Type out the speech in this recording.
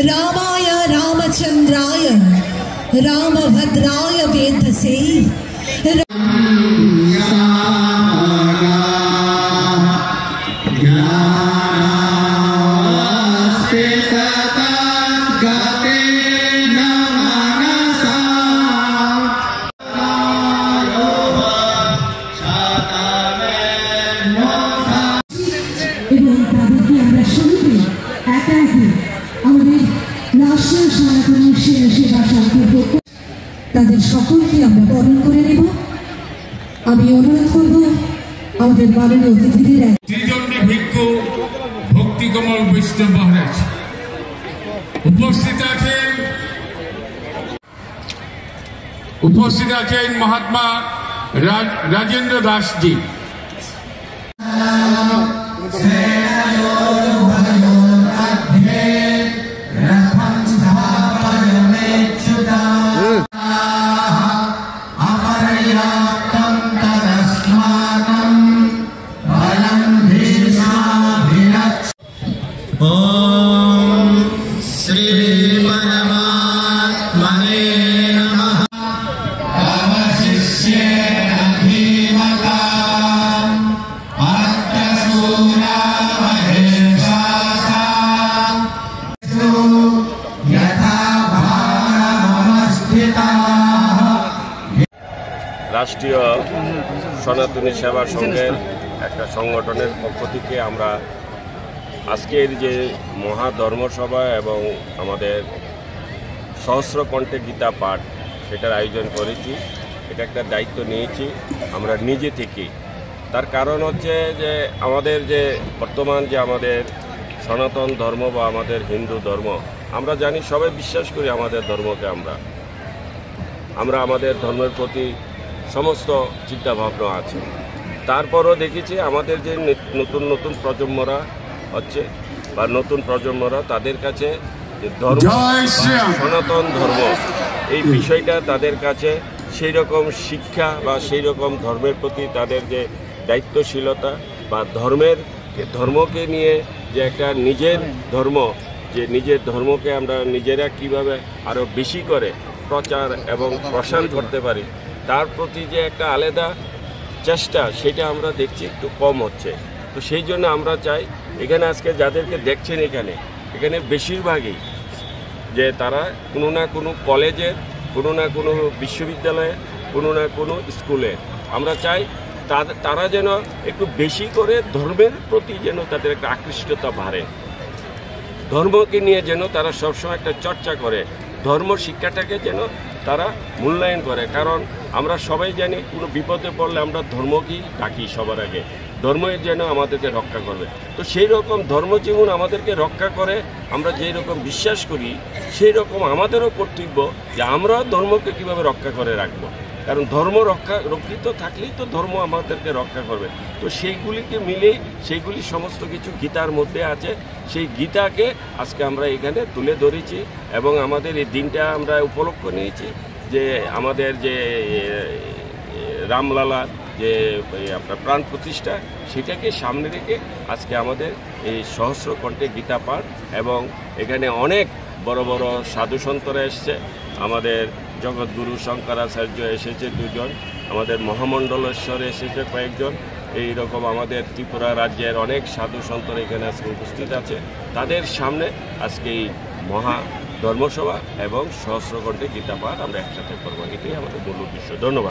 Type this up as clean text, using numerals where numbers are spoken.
रामाय रामचंद्राय रामभद्राय वेधसे তাদের সকলকে আমরা বরণ করে নেব। আমি অনুরোধ করব আমাদের মাননীয় অতিথিদের ত্রিদণ্ডী ভিক্ষু ভক্তিকমল বৈষ্ণব মহারাজ উপস্থিত আছেন মহাত্মা রাজেন্দ্র দাসজি। রাষ্ট্রীয় সনাতনী সেবা সংঘের একটা সংগঠনের পক্ষ থেকে আমরা আজকের যে মহাধর্মসভা এবং আমাদের সহস্র কণ্ঠে গীতা পাঠ সেটার আয়োজন করেছি। এটা একটা দায়িত্ব নিয়েছি আমরা নিজে থেকে। তার কারণ হচ্ছে যে আমাদের যে বর্তমান যে আমাদের সনাতন ধর্ম বা আমাদের হিন্দু ধর্ম, আমরা জানি সবাই বিশ্বাস করি আমাদের ধর্মকে। আমরা আমাদের ধর্মের প্রতি সমস্ত চিন্তাভাবনা আছে। তারপরও দেখেছি আমাদের যে নতুন নতুন প্রজন্মরা হচ্ছে বা নতুন প্রজন্মরা তাদের কাছে যে ধর্ম সনাতন ধর্ম এই বিষয়টা তাদের কাছে সেই রকম শিক্ষা বা সেই রকম ধর্মের প্রতি তাদের যে দায়িত্বশীলতা বা ধর্মকে নিয়ে যে একটা নিজের ধর্ম, যে নিজের ধর্মকে আমরা নিজেরা কিভাবে আরও বেশি করে প্রচার এবং প্রসার করতে পারি তার প্রতি যে একটা আলাদা চেষ্টা সেটা আমরা দেখছি একটু কম হচ্ছে। তো সেই জন্য আমরা চাই এখানে আজকে যাদেরকে দেখছেন এখানে বেশিরভাগই যে তারা কোনো না কোনো কলেজের, কোনো না কোনো বিশ্ববিদ্যালয়ে, কোনো না কোনো স্কুলে, আমরা চাই তারা যেন একটু বেশি করে ধর্মের প্রতি যেন তাদের একটা আকৃষ্টতা বাড়ে, ধর্মকে নিয়ে যেন তারা সবসময় একটা চর্চা করে, ধর্ম শিক্ষাটাকে যেন তারা মূল্যায়ন করে। কারণ আমরা সবাই জানি কোনো বিপদে পড়লে আমরা ধর্মকেই ডাকি সবার আগে, ধর্মই যেন আমাদেরকে রক্ষা করবে। তো সেই রকম ধর্ম যেমন আমাদেরকে রক্ষা করে, আমরা যেই রকম বিশ্বাস করি সেই রকম আমাদেরও কর্তব্য যে আমরা ধর্মকে কীভাবে রক্ষা করে রাখবো। কারণ ধর্ম রক্ষিত থাকলেই তো ধর্ম আমাদেরকে রক্ষা করবে। তো সেইগুলিকে মিলেই সেইগুলি সমস্ত কিছু গীতার মধ্যে আছে। সেই গীতাকে আজকে আমরা এখানে তুলে ধরেছি এবং আমাদের এই দিনটা আমরা উপলক্ষ নিয়েছি যে আমাদের যে রামলালা যে আপনার প্রাণ প্রতিষ্ঠা সেটাকে সামনে রেখে আজকে আমাদের এই সহস্র কণ্ঠে গীতা পাঠ এবং এখানে অনেক বড় বড় সাধু সন্তরা এসছে। আমাদের জগৎগুরু শঙ্করাচার্য এসেছে 2 জন, আমাদের মহামণ্ডলেশ্বর এসেছে কয়েকজন, এই রকম আমাদের ত্রিপুরা রাজ্যের অনেক সাধু সন্তরা এখানে আজকে উপস্থিত আছে। তাদের সামনে আজকে এই মহা ধর্মসভা এবং সহস্র কণ্ঠে গীতা পাঠ আমরা একসাথে করবো, এটাই আমাদের মূল উদ্দেশ্য। ধন্যবাদ।